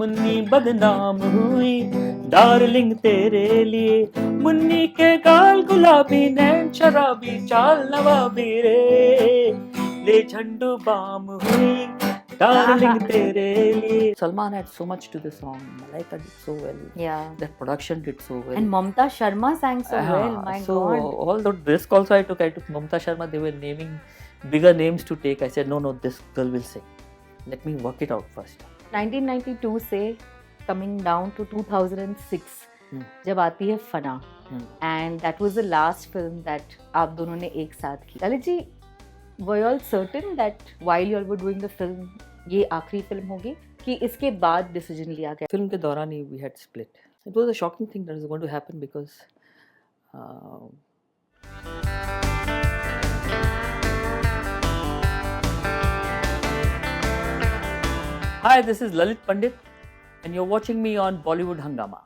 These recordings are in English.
मुन्नी बदनाम हुई डार्लिंग तेरे लिए, मुन्नी के गाल गुलाबी नैन शराबी चाल नवाबी रे, ले झंडू बाम हुई डार्लिंग तेरे लिए. Salman had so much to the song. Malaika did so well. Yeah. That production did so well. And Mamta Sharma sang so well. My so God. all the risk also I took Mamta Sharma. They were naming bigger names to take. I said no, this girl will sing. Let me work it out first. 1992 से coming down to 2006 जब आती है फना, and that was the last film that आप दोनों ने एक साथ की. Lalit ji, were you all certain that while you all were doing the film ये आखिरी फिल्म होगी कि इसके बाद डिसीजन लिया गया? फिल्म के दौरान ही we had split. It was a shocking thing that was going to happen because Hi, this is Lalit Pandit and you're watching me on Bollywood Hungama.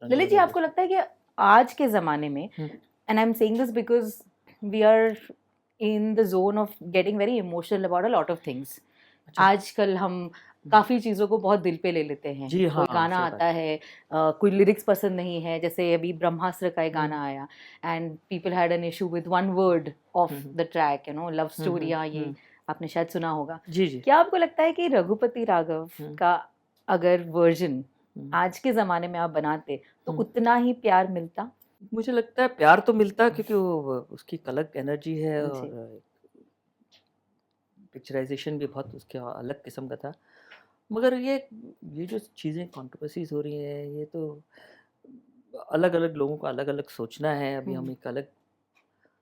Lalit ji, आपको लगता है कि आज के ज़माने में, and I'm saying this because we are in the zone of getting very emotional about a lot of things. आजकल हम काफ़ी चीज़ों को बहुत दिल पे ले लेते हैं. जी हाँ, कोई गाना आता है, कोई लिरिक्स पसंद नहीं है, जैसे अभी ब्रह्मास्त्र का एक गाना आया, and people had an issue with one word of the track, you know, love story या ये आपने शायद सुना होगा. जी. क्या आपको लगता है कि रघुपति राघव का अगर वर्जन आज के ज़माने में आप बनाते तो उतना ही प्यार मिलता? मुझे लगता है प्यार तो मिलता क्योंकि वो उसकी अलग एनर्जी है और पिक्चराइजेशन भी बहुत उसके अलग किस्म का था. मगर ये जो चीज़ें कंट्रोवर्सीज हो रही हैं, ये तो अलग अलग लोगों को अलग अलग सोचना है. अभी हम एक अलग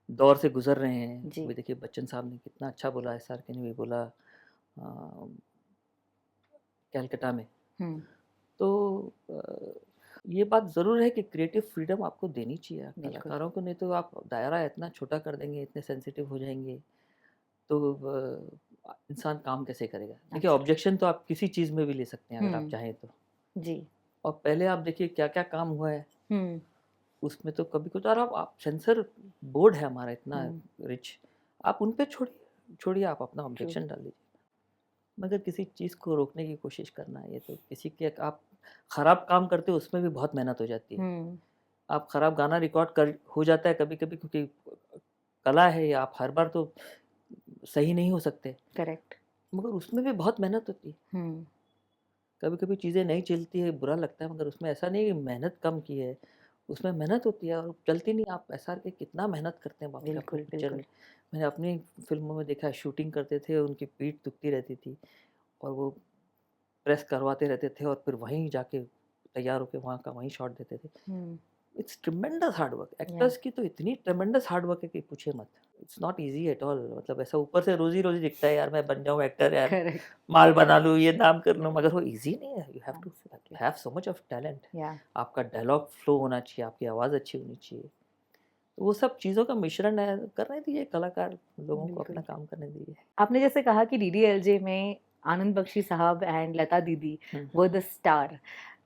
दौर से गुजर रहे हैं. अभी देखिए बच्चन साहब ने कितना अच्छा बोला, SRK ने भी बोला कैलकाटा में. तो ये बात ज़रूर है कि क्रिएटिव फ्रीडम आपको देनी चाहिए कलाकारों को, नहीं तो आप दायरा इतना छोटा कर देंगे, इतने सेंसिटिव हो जाएंगे तो इंसान काम कैसे करेगा. देखिए ऑब्जेक्शन तो आप किसी चीज़ में भी ले सकते हैं अगर आप चाहें तो. जी. और पहले आप देखिए क्या क्या काम हुआ है उसमें, तो कभी कुछ. और आप सेंसर बोर्ड है हमारा इतना रिच, आप उन पर छोड़िए, आप अपना ऑब्जेक्शन डाल दीजिए. मगर किसी चीज़ को रोकने की कोशिश करना, ये तो किसी के आप ख़राब काम करते हो उसमें भी बहुत मेहनत हो जाती है. आप ख़राब गाना रिकॉर्ड हो जाता है कभी कभी, क्योंकि कला है ये, आप हर बार तो सही नहीं हो सकते. करेक्ट. मगर उसमें भी बहुत मेहनत होती है. कभी कभी चीज़ें नहीं चलती है, बुरा लगता है, मगर उसमें ऐसा नहीं कि मेहनत कम की है, उसमें मेहनत होती है और चलती नहीं. आप SRK कितना मेहनत करते हैं बिल्कुल पिक्चर में. मैंने अपनी फिल्मों में देखा, शूटिंग करते थे, उनकी पीठ दुखती रहती थी और वो प्रेस करवाते रहते थे और फिर वहीं जाके तैयार होके वहाँ का वहीं शॉट देते थे. It's ट्रेमेंडस hard work. एक्टर्स की तो इतनी ट्रेमेंडस हार्ड वर्क है कि पूछे मत. It's not easy at all. मतलब ऐसा ऊपर से रोजी दिखता है, यार मैं बन जाऊँ एक्टर, यार माल बना लूँ, ये नाम कर लूँ, मगर वो इजी नहीं है. You have to have so much of talent. आपका डायलॉग फ्लो होना चाहिए, आपकी आवाज़ अच्छी होनी चाहिए. तो वो सब चीज़ों का मिश्रण है. करने दीजिए कलाकार लोगों को अपना काम करने दीजिए. आपने जैसे कहा कि DDLJ में आनंद बख्शी साहब and Lata Didi were the star.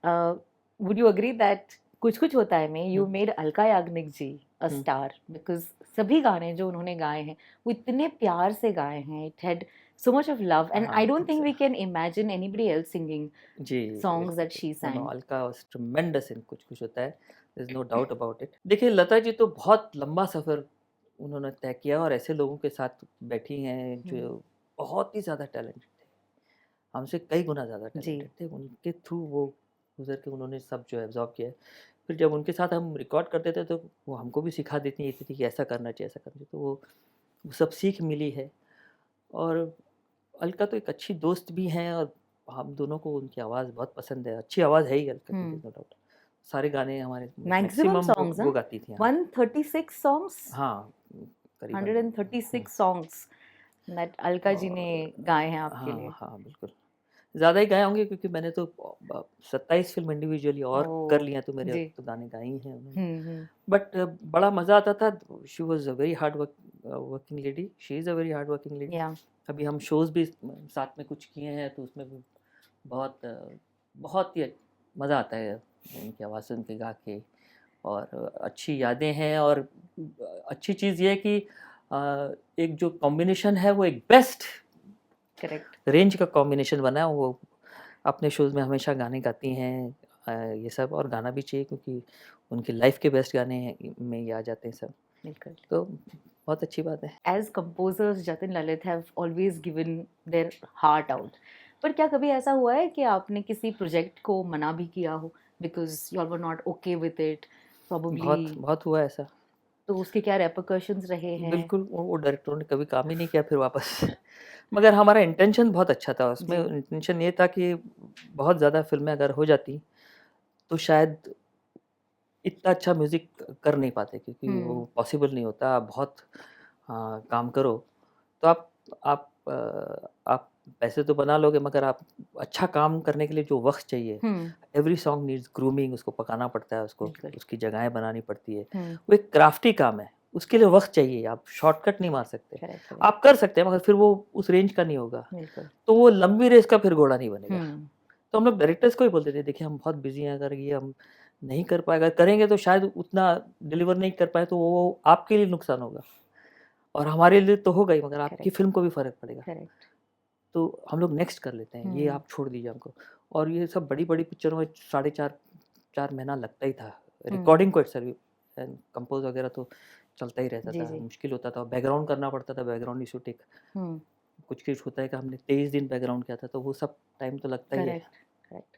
Would you agree that कुछ होता है में you made Alka Yagnik ji a star, because सभी गाने जो उन्होंने गाए हैं वो इतने प्यार से गाए हैं. It had so much of love, and I don't think we can imagine anybody else singing songs that she sang. Alka was tremendous in कुछ होता है. There's no doubt about it. देखिए लता जी तो बहुत लंबा सफ़र उन्होंने तय किया और ऐसे लोगों के साथ बैठी हैं जो बहुत ही ज़्यादा टैलेंटेड थे, हमसे कई गुना ज़्यादा टैलेंटेड थे. उनके थ्रू वो गुजर के उन्होंने सब जो एब्जॉर्ब किया है. फिर जब उनके साथ हम रिकॉर्ड करते थे तो वो हमको भी सिखा देती थी कि ऐसा करना चाहिए, ऐसा करना चाहिए. तो वो सब सीख मिली है. और अलका तो एक अच्छी दोस्त भी हैं और हम दोनों को उनकी आवाज़ बहुत पसंद है. अच्छी आवाज़ है ही अलका की, नो डाउट. सारे गाने हमारे मैक्सिमम सॉन्ग्स वो गाती थी. 136 सॉन्ग्स. हाँ, करीबन 136 सॉन्ग्स दैट अलका जी ने गाए हैं आपके लिए. हाँ बिल्कुल, ज़्यादा ही गाए होंगे क्योंकि मैंने तो 27 फिल्म इंडिविजुअली और कर लिया, तो मेरे तो गाने गाए ही हैं उन्होंने. बट बड़ा मज़ा आता था. She was a very hard working lady. She is a very hard working lady. अभी हम शोज़ भी साथ में कुछ किए हैं तो उसमें भी बहुत ही मज़ा आता है उनकी आवाज़ सुन के, गा के. और अच्छी यादें हैं। और अच्छी चीज़ ये है कि एक जो कॉम्बिनेशन है वो एक बेस्ट करेक्ट रेंज का कॉम्बिनेशन बना है। वो अपने शोज़ में हमेशा गाने गाती हैं, ये सब, और गाना भी चाहिए क्योंकि उनकी लाइफ के बेस्ट गाने में ये आ जाते हैं सब, बिल्कुल। तो बहुत अच्छी बात है। As composers, Jatin Lalit have always given their heart out. पर क्या कभी ऐसा हुआ है कि आपने किसी प्रोजेक्ट को मना भी किया हो because you all were not okay with it, probably? बहुत हुआ ऐसा। तो उसके क्या repercussions रहे हैं? बिल्कुल, वो डायरेक्टरों ने कभी काम ही नहीं किया फिर वापस। मगर हमारा इंटेंशन बहुत अच्छा था, उसमें जी। इंटेंशन ये था कि बहुत ज़्यादा फ़िल्में अगर हो जाती, तो शायद इतना अच्छा म्यूज़िक कर नहीं पाते, क्योंकि वो पॉसिबल नहीं होता। आप बहुत काम करो, तो आप पैसे तो बना लोगे, मगर आप अच्छा काम करने के लिए जो वक़्त चाहिए, एवरी सॉन्ग नीड्स ग्रूमिंग, उसको पकाना पड़ता है, उसको बिल्कुल। उसकी जगहें बनानी पड़ती है। वो एक क्राफ्टी काम है, उसके लिए वक़्त चाहिए, आप शॉर्टकट नहीं मार सकते। करेक्ट। आप कर सकते हैं, मगर फिर वो उस रेंज का नहीं होगा, बिल्कुल। तो वो लंबी रेस का फिर घोड़ा नहीं बनेगा। हम्म। तो हम लोग डायरेक्टर्स को ही बोलते थे, देखिए हम बहुत बिज़ी हैं, अगर ये हम नहीं कर पाए, अगर करेंगे तो शायद उतना डिलीवर नहीं कर पाए, तो वो आपके लिए नुकसान होगा, और हमारे लिए तो होगा ही, मगर आपकी Correct. फ़िल्म को भी फ़र्क पड़ेगा। करेक्ट। तो हम लोग नेक्स्ट कर लेते हैं, ये आप छोड़ दीजिए हमको। और ये सब बड़ी-बड़ी पिक्चरों में 4.5 महीना लगता ही था। रिकॉर्डिंग को इट्सेल्फ, एंड कंपोज़ वगैरह तो चलता ही रहता जी, था, जी। मुश्किल होता था। बैकग्राउंड करना पड़ता था, बैकग्राउंड इश्यू टेक, हम्म। कुछ होता है कि हमने 23 दिन बैकग्राउंड किया था, तो वो सब टाइम तो लगता ही है। करेक्ट। करेक्ट।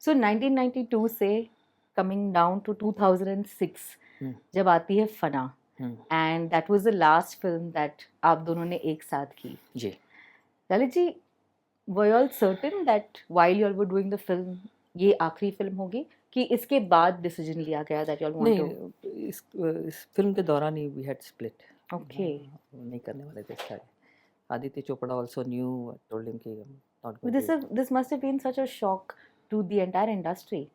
सो 1992 से कमिंग डाउन टू 2006 हुँ, जब आती है फना, हुँ, and that was the last film that आप दोनों ने एक साथ की। जी। Lalit ji, were you all certain that while you all were doing the film ये आखिरी फिल्म होगी, कि इसके बाद डिसीजन लिया गया that you all want to? नहीं, इस फ़िल्म के दौरान ही वी हैड स्प्लिट। ओके। नहीं करने वाले थे start. Aditya Chopra also knew, I told him कि I am not going this to. This must have been such a shock to the entire industry,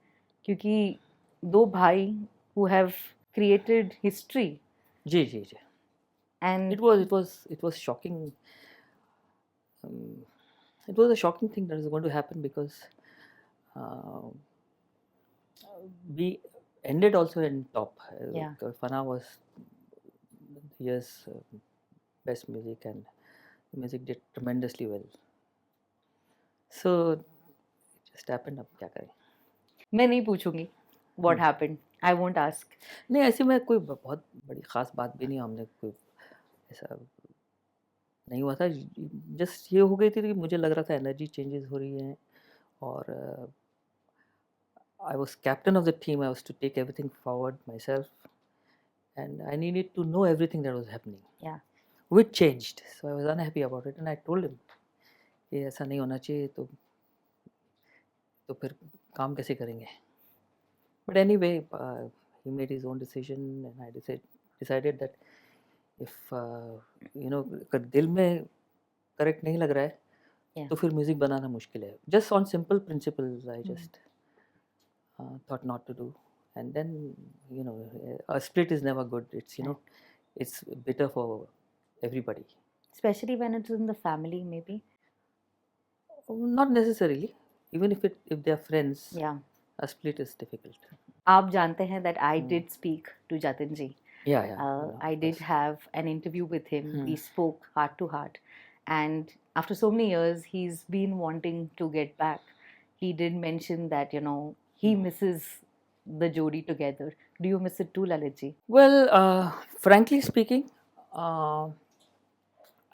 क्योंकि दो भाई हु हैव क्रिएटेड हिस्ट्री जी, जी, जी। And It was shocking. Um, it was a shocking thing that is going to happen, because uh, we ended also in top. Yeah. Fana was the year's best music, and the music did tremendously well. So it just happened. अब क्या करें? मैं नहीं पूछूंगी what happened, I won't ask. नहीं, ऐसे में कोई बहुत बड़ी ख़ास बात भी नहीं, हमने कोई ऐसा नहीं हुआ था। जस्ट ये हो गई थी कि मुझे लग रहा था एनर्जी चेंजेस हो रही हैं, और I was captain of the team. I was to take everything forward myself, and I needed to know everything that was happening. Yeah. Which changed, so I was unhappy about it, and I told him कि ऐसा नहीं होना चाहिए, तो फिर काम कैसे करेंगे? But anyway, he made his own decision, and I decided that if अगर दिल में करेक्ट नहीं लग रहा है, Yeah. तो फिर म्यूजिक बनाना मुश्किल है। Just on simple principles, I just thought not to do. And then, a split is never good. It's bitter for everybody. Especially when it's in the family, maybe. Not necessarily. Even if they are friends, Yeah. a split is difficult. आप जानते हैं that I did speak to Jatin ji. Yeah. I did have an interview with him. We spoke heart to heart, and after so many years, he's been wanting to get back. He did mention that he misses the jodi together. Do you miss it too, Lalit ji? Well, frankly speaking,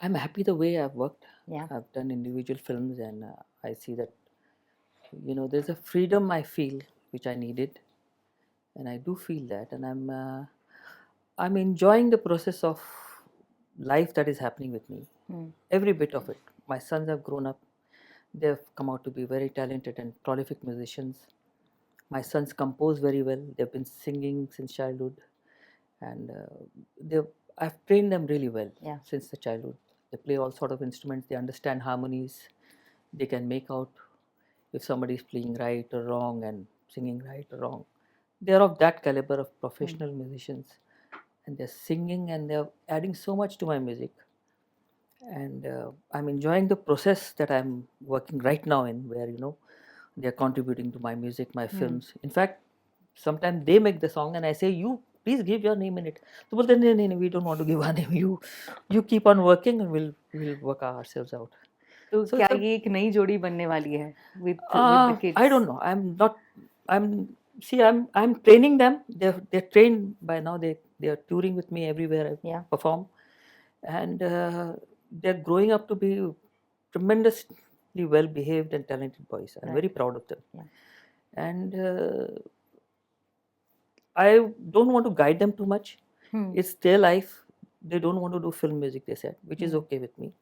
I'm happy the way I've worked. Yeah. I've done individual films, and I see that there's a freedom I feel which I needed, and I do feel that, and I'm enjoying the process of life that is happening with me. Every bit of it. My sons have grown up. They've come out to be very talented and prolific musicians. My sons compose very well. They've been singing since childhood, and I've trained them really well. Yeah. Since the childhood. They play all sort of instruments. They understand harmonies. They can make out if somebody is playing right or wrong and singing right or wrong. They are of that caliber of professional musicians, and they're singing, and they're adding so much to my music. And I'm enjoying the process that I'm working right now in, where they're contributing to my music, my films. In fact, sometimes they make the song and I say, you please give your name in it. तो बोलते नहीं नहीं नहीं, we don't want to give our name. You keep on working and we'll work ourselves out. तो So क्या it's ये एक नई जोड़ी बनने वाली है with the kids? I don't know. I'm training them. They're trained by now. They are touring with me everywhere I perform, and they're growing up to be tremendously well behaved and talented boys. I'm very proud of them. And I don't want to guide them too much. It's their life. They don't want to do film music, they said, which is okay with me.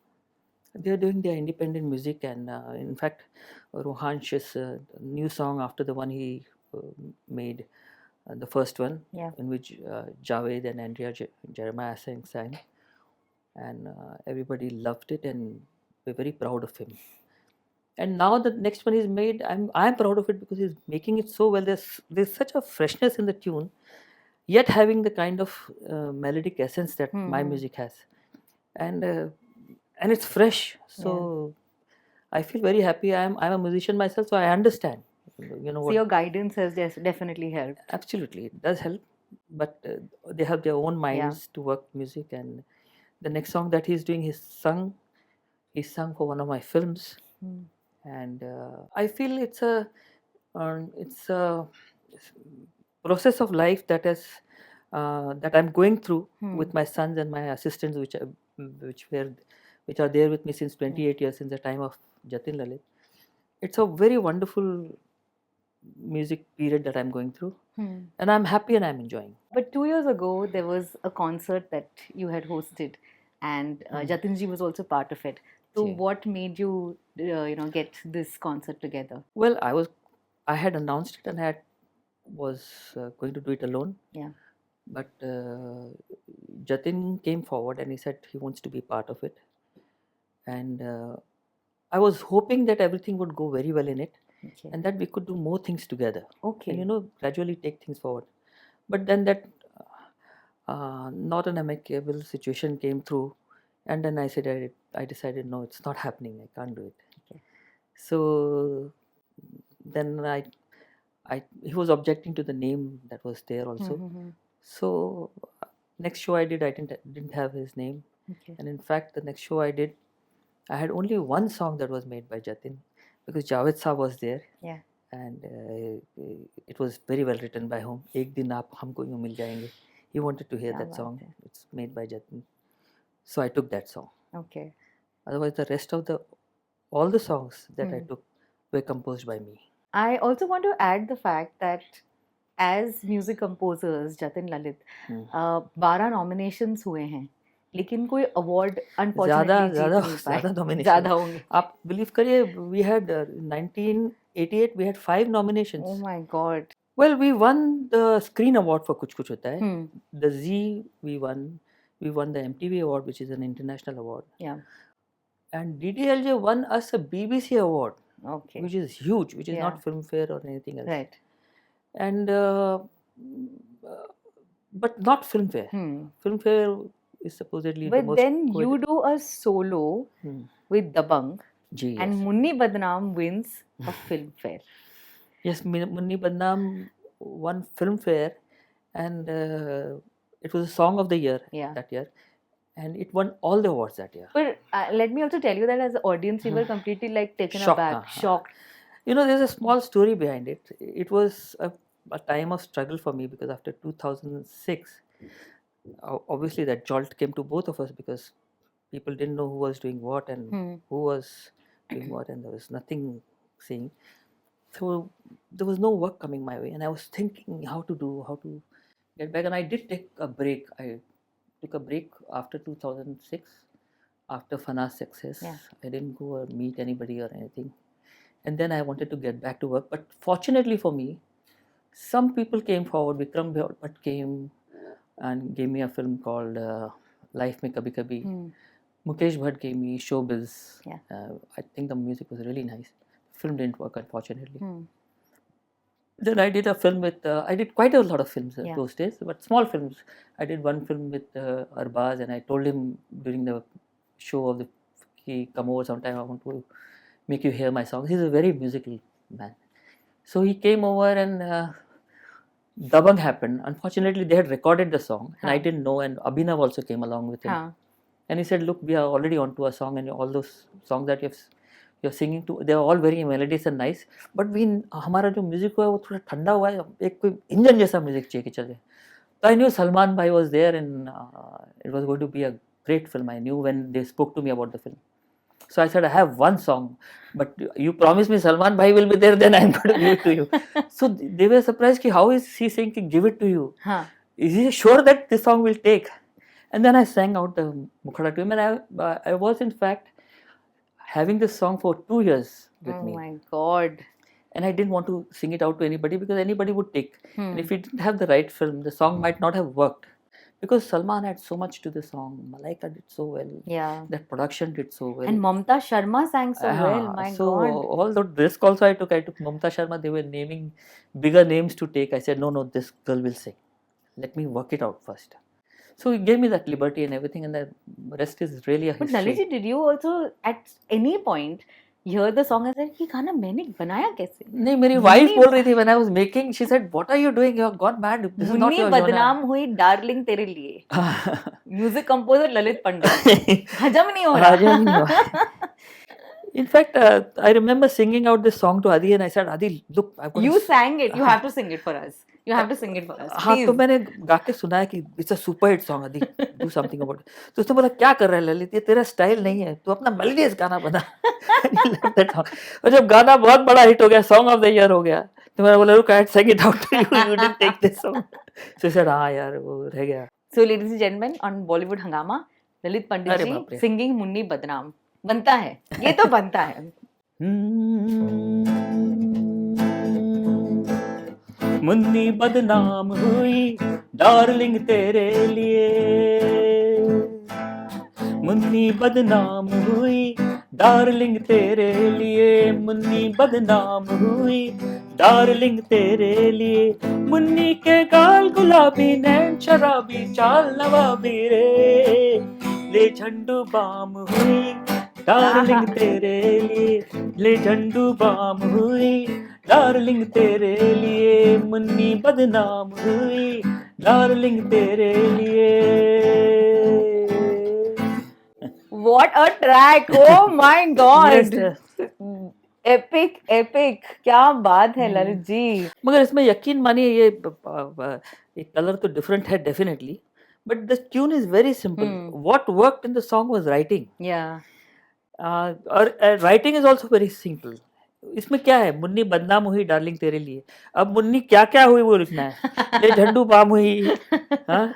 They're doing their independent music, and in fact, Rohansh's new song after the one he made, the first one, in which Javed and Andrea Jeremiah sang, and everybody loved it, and we're very proud of him. And now the next one he's made, I'm proud of it because he's making it so well. There's such a freshness in the tune, yet having the kind of melodic essence that my music has, and it's fresh. So I feel very happy. I'm a musician myself, so I understand. So your guidance has definitely helped. Absolutely, it does help. But they have their own minds to work music. And the next song that he's doing, he's sung for one of my films. And I feel it's a process of life that I'm going through with my sons and my assistants, which are there with me since 28 years, since the time of Jatin-Lalit. It's a very wonderful music period that I'm going through, and I'm happy and I'm enjoying. But 2 years ago, there was a concert that you had hosted, and Jatinji was also part of it. So what made you, get this concert together? Well, I had announced it and I was going to do it alone. But Jatin came forward and he said he wants to be part of it. And I was hoping that everything would go very well in it, and that we could do more things together. And gradually take things forward. But then that not an amicable situation came through, and then I decided no, it's not happening. I can't do it. So then he was objecting to the name that was there also. So next show I did, I didn't have his name. And in fact, the next show I did, I had only one song that was made by Jatin, because Javed Saab was there. And it was very well written by him. Ek din aap humko yun mil jayenge. He wanted to hear that song. It's made by Jatin. So I took that song. Otherwise, the rest of all the songs that I took were composed by me. I also want to add the fact that as music composers, Jatin-Lalit, 12 nominations हुए हैं, लेकिन कोई award unfortunately ज़्यादा होंगे. आप believe करिए, we had 1988 we had 5 nominations. Oh my God. Well, we won the Screen Award for कुछ कुछ होता है. The Z we won the MTV Award, which is an international award. And DDLJ won us a BBC Award, which is huge, which is not Filmfare or anything else. Right. And but not Filmfare. Filmfare is supposedly but the most. But then you do a solo with Dabbang, and Munni Badnaam wins a Filmfare. Yes, Munni Badnaam won Filmfare, and it was a Song of the Year that year. And it won all the awards that year. But let me also tell you that as an audience, we were completely taken aback, shocked. There's a small story behind it. It was a time of struggle for me, because after 2006, obviously that jolt came to both of us, because people didn't know who was doing what and who was doing what, and there was nothing saying. So there was no work coming my way, and I was thinking how to get back. And I did take a break. I took a break after 2006, after Fana's success. I didn't go or meet anybody or anything. And then I wanted to get back to work. But fortunately for me, some people came forward. Vikram Bhatt came and gave me a film called Life Mein Kabhi Kabhi. Mukesh Bhatt gave me Showbiz. I think the music was really nice. The film didn't work, unfortunately. Then I did a film with, I did quite a lot of films those days, but small films. I did one film with Arbaz, and I told him during the show of he come over sometime, I want to make you hear my songs. He's a very musical man. So he came over, and Dabbang happened. Unfortunately, they had recorded the song, and I didn't know. And Abhinav also came along with him, and he said, "Look, we are already onto a song, and all those songs that you're singing to, they are all very melodious and nice. But हमारा जो music है वो थोड़ा ठंडा हुआ है, एक कोई इंजन जैसा म्यूजिक चाहिए कि चले." So I knew Salman Bhai was there, and it was going to be a great film. I knew when they spoke to me about the film. So I said, I have one song, but you promised me Salman Bhai will be there, then I'm going to give it to you. So they were surprised ki how is he saying ki give it to you? Is he sure that this song will take? And then I sang out the Mukhada to him, and I was in fact having this song for 2 years with me. Oh my God. And I didn't want to sing it out to anybody because anybody would take. And if we didn't have the right film, the song might not have worked. Because Salman had so much to the song. Malaika did so well. Yeah. That production did so well. And Mamta Sharma sang so well. My God. So all the risk also I took Mamta Sharma. They were naming bigger names to take. I said, no, this girl will sing. Let me work it out first. So he gave me that liberty and everything, and the rest is really a history. But Lalit ji, did you also at any point hear the song and said कि गाना मैंने बनाया कैसे? नहीं, मेरी wife बोल रही थी when I was making, she said, what are you doing? You have gone mad. This is not your genre. बदनाम हुई डार्लिंग तेरे लिए. Music composer Lalit Pandit. हजम नहीं हो रहा. In fact, I remember singing out this song to Adi, and I said, Adi, look, I've got. You sang it. You have to sing it for us. You have to sing it for us. हाँ, तो मैंने गा के सुनाया कि it's a super hit song, Adi, do something about it. तो उसने बोला क्या कर रहा है ललित, ये तेरा स्टाइल नहीं है, तू अपना मेलोडियस गाना बना. और जब गाना बहुत बड़ा हिट हो गया, सॉन्ग ऑफ द ईयर हो गया, तो मैंने बोला look, I had sang it out to you, you didn't take this song. So I said, हाँ यार वो रह गया. So ladies and gentlemen, on Bollywood Hungama, Lalit Pandit ji singing Munni बदनाम. बनता है, ये तो बनता है. मुन्नी बदनाम हुई डार्लिंग तेरे लिए, मुन्नी बदनाम हुई डार्लिंग तेरे लिए, मुन्नी बदनाम हुई डार्लिंग तेरे लिए, मुन्नी के गाल गुलाबी नैन शराबी चाल नवाबी रे, ले झंडू बाम हुई डार्लिंग तेरे लिए, ले झंडू बाम हुई डार्लिंग तेरे लिए, मुन्नी बदनाम हुई डार्लिंग तेरे लिए. What a track! Oh my God! Epic, epic! क्या बात है ललित जी. मगर इसमें यकीन मानिए ये कलर तो डिफरेंट है definitely, but the tune is very simple. What worked in the song was writing. Yeah. और writing is also very simple. इसमें क्या है, मुन्नी बदनाम हुई डार्लिंग तेरे लिए, अब मुन्नी क्या क्या हुई वो लिखना है, ले झंडू बाम हुई, हाँ,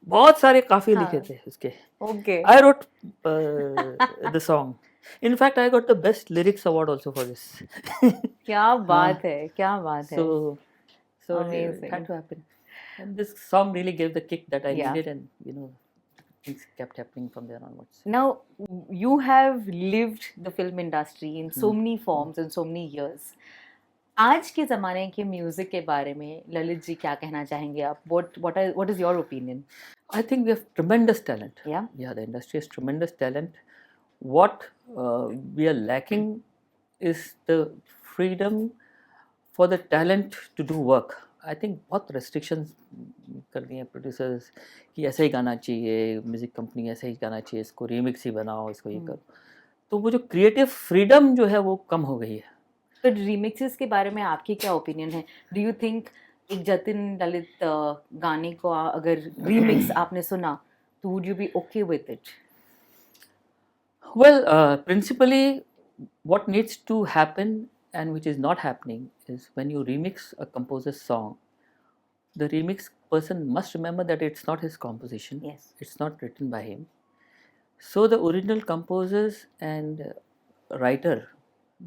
बहुत सारे काफी लिखे थे उसके. Okay. I wrote the song. In fact, I got the best lyrics award also for this. क्या बात है, क्या बात है. So amazing. It had to happen. And this song really gave the kick that I needed, and things kept happening from there onwards. Now, you have lived the film industry in so many forms and so many years. आज के ज़माने के music के बारे में ललित जी क्या कहना चाहेंगे आप? What is your opinion? I think we have tremendous talent. Yeah, the industry has tremendous talent. What we are lacking is the freedom for the talent to do work. I think बहुत restrictions कर दिए हैं producers कि ऐसा ही गाना चाहिए, music company ऐसा ही गाना चाहिए, इसको रीमिक्स ही बनाओ, इसको ये करो. तो वो जो क्रिएटिव फ्रीडम जो है वो कम हो गई है. तो रीमिक्सेस के बारे में आपकी क्या ओपिनियन है? डू यू थिंक एक जतिन ललित गाने को अगर रीमिक्स आपने सुना तो would you be okay with it? Well, principally what needs to happen and which is not happening is when you remix a composer's song, the remix person must remember that it's not his composition. Yes. It's not written by him. So the original composers and writer,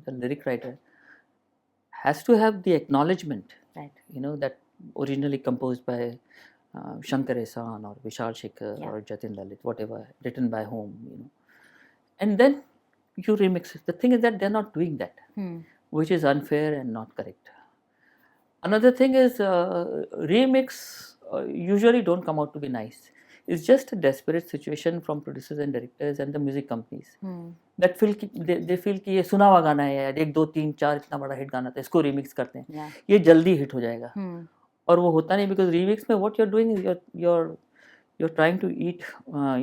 the lyric writer, has to have the acknowledgement, right? That originally composed by Shankar Ehsaan or Vishal Shekhar or Jatin-Lalit, whatever, written by whom, and then you remix it. The thing is that they're not doing that, which is unfair and not correct. Another thing is remix usually don't come out to be nice. It's just a desperate situation from producers and directors and the music companies that they feel कि ये सुना हुआ गाना है यार, 1 2 3 4 इतना बड़ा hit गाना था, इसको remix करते हैं, ये जल्दी हिट हो जाएगा. और वो होता नहीं, because remix में what you're doing is you're trying to eat,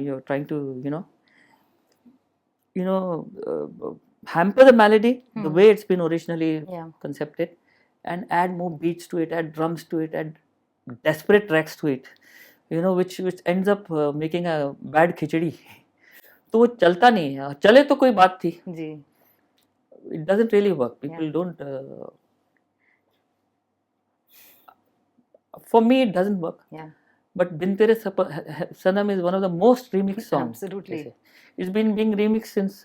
you're trying to hamper the melody the way it's been originally concepted, and add more beats to it, add drums to it, add desperate tracks to it, which ends up making a bad khichdi. तो वो चलता नहीं है, चले तो कोई बात थी जी. It doesn't really work. People don't. For me, it doesn't work. Yeah. But Bin Tere Sanam is one of the most remixed songs. Absolutely. It's been being remixed since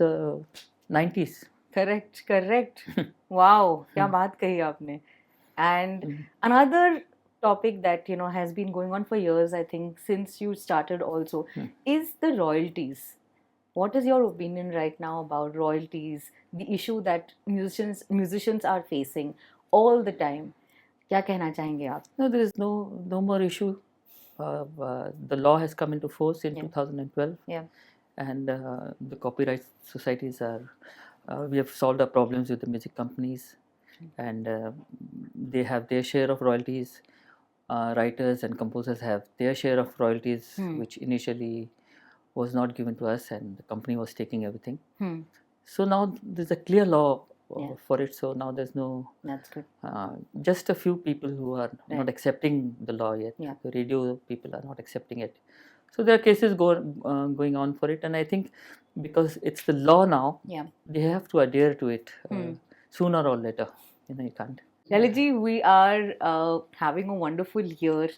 90s. Correct. Wow, क्या बात कही आपने. And another topic that has been going on for years, I think, since you started also, is the royalties. What is your opinion right now about royalties, the issue that musicians are facing all the time? क्या कहना चाहेंगे आप? No, there is no more issue. The law has come into force in 2012. Yeah. And the copyright societies we have solved our problems with the music companies, and they have their share of royalties. Writers and composers have their share of royalties, which initially was not given to us, and the company was taking everything. So now there's a clear law for it, so now there's no. That's good. Just a few people who are not accepting the law yet. Yeah. The radio people are not accepting it. So there are cases going on for it, and I think because it's the law now, they have to adhere to it sooner or later. You can't. Lalit ji, we are having a wonderful year.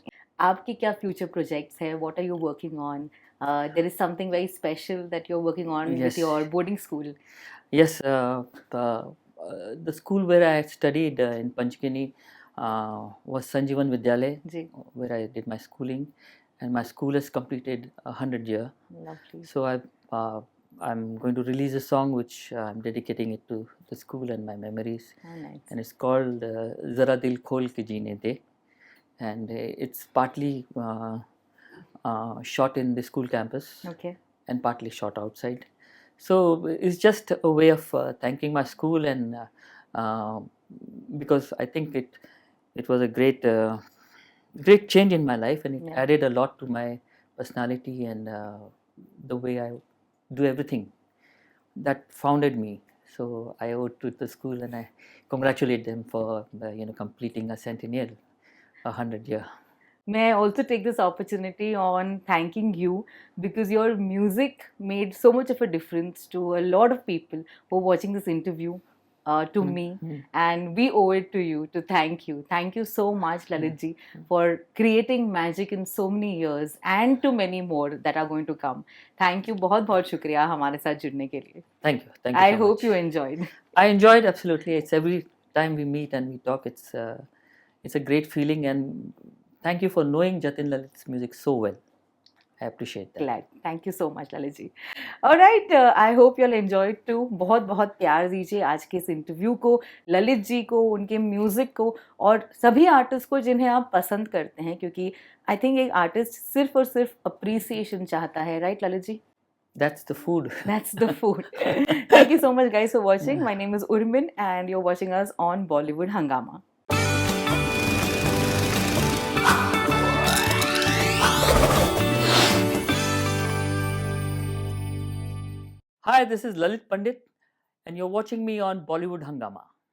आपके क्या future projects हैं? What are you working on? There is something very special that you're working on with your boarding school. Yes, the school where I studied in Panchgani was Sanjeevan Vidyalaya, where I did my schooling, and my school has completed 100 years. Lovely. So I'm going to release a song which I'm dedicating it to the school and my memories. Oh, nice. And it's called Zara Dil Khol Ke Jeene De, and it's partly shot in the school campus, and partly shot outside. So it's just a way of thanking my school, and because I think it was a great change in my life, and it added a lot to my personality and the way I do everything that founded me. So I owe to the school, and I congratulate them for completing a centennial, 100 year. May I also take this opportunity on thanking you, because your music made so much of a difference to a lot of people who are watching this interview, to me, and we owe it to you to thank you. Thank you so much, Lalit ji, for creating magic in so many years, and to many more that are going to come. Thank you. बहुत बहुत शुक्रिया हमारे साथ जुड़ने के लिए. Thank you. I hope you enjoyed. I enjoyed, absolutely. It's every time we meet and we talk, it's a great feeling, and thank you for knowing Jatin-Lalit's music so well. I appreciate that. Glad. Thank you so much, Lalit ji. All right, I hope you all enjoyed too. बहुत बहुत प्यार दीजिए आज के इस interview को, ललित जी को, उनके म्यूजिक को, और सभी आर्टिस्ट को जिन्हें आप पसंद करते हैं, क्योंकि आई थिंक एक आर्टिस्ट सिर्फ और सिर्फ अप्रिसिएशन चाहता है, right Lalit ji? That's the food. That's the food. Thank you so much, guys, for watching. My name is Urmin, and you're watching us on Bollywood Hungama. Hi, this is Lalit Pandit, and you're watching me on Bollywood Hungama.